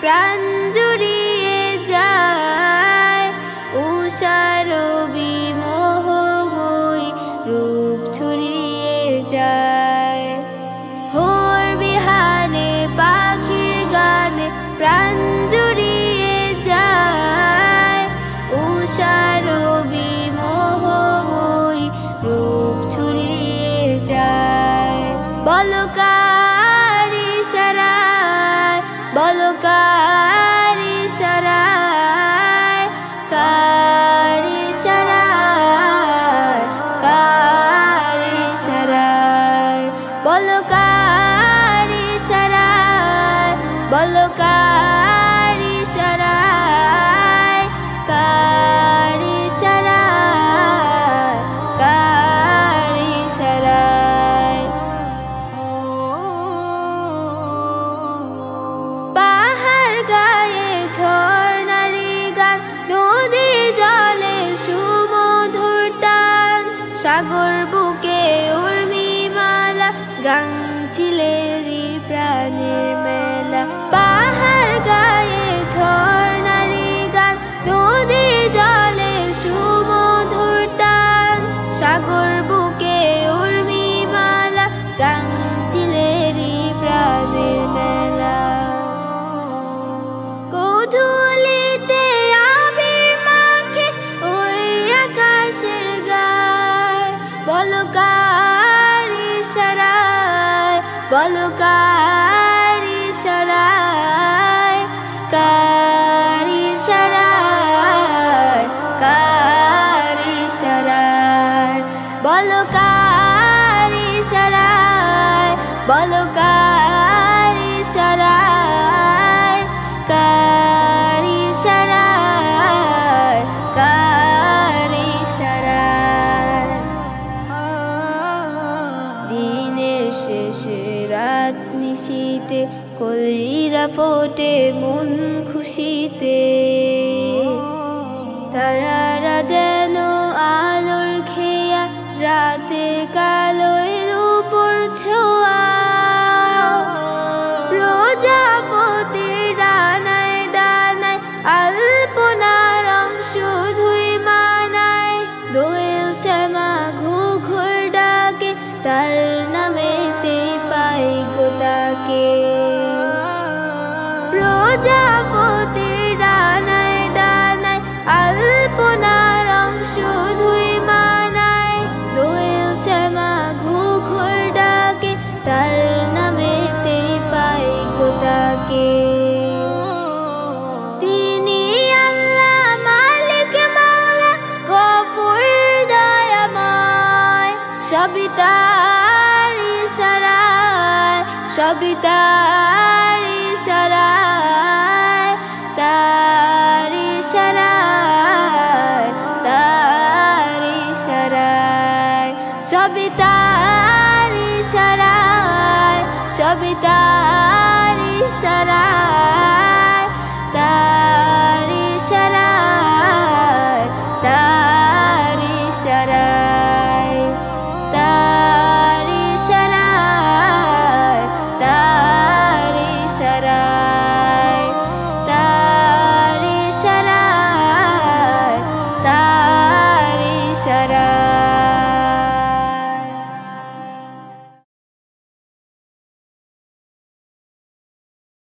প্রাণ জুড়িয়ে যায়, উষার বিমোহময়ী রূপ ছড়িয়ে যায়। ভোর বিহানে পাখির গানে প্রাণ জুড়িয়ে যায়, উষার বিমোহময়ী রূপ ছড়িয়ে যায়। বলো কার ইশারায়, বলো কার ইশারায়, কার ইশারায়, কার ইশারায়, বলো কার ইশারায়, বলো কার ইশারায়, কার ইশারায়, কার ইশারায়। পাহাড় গায়ে ঝর্ণারি গান, নদী জলে সুমধুর তান, সাগর বুকে উর্মিমালা, গান ছিলেরি প্রাণের মেলা। পাহাড় গায়ে ঝর্ণারি গান, নদী জলে সুমধুর তান, সাগর বুকে উর্মিমালা, গান ছিলেরি প্রাণের মেলা। গোধূলিতে আবির মাখে ওই আকাশের গায়, বলো কার ইশারায়, বলো কার ইশারায়, কার ইশারায়, কার ইশারায়, বলো কার ইশারায়, বলো কার ইশারায়, কার ইশারায়, কার ইশারায়। দিনের শেষে রাত নিশীতে কলিরা ফোটে মন খুশিতে, তারারা যেন আলোর খেয়া, রাতের কালোর উপর ছোঁয়া। প্রজাপতির ডানায় ডানায় আলপনা রং শুধুই মানায়, দোয়েল শ্যামা ঘুঘুর ডাকে, তার নামেতে পাই গো তাকে। প্রজাপতির ডানায় ডানায় আলপনা রং শুধুই মানায়, দোয়েল শ্যামা ঘুঘুর ডাকে, তার নামেতে পাই গো তাকে। তিনি আল্লাহ মালিক মাওলা গফুর দয়াময়, সবই তার ইশারায়, সবই তার ইশারায়, তার ইশারায়, তার ইশারায়, সবই তার ইশারায়, সবই তার ইশারায়।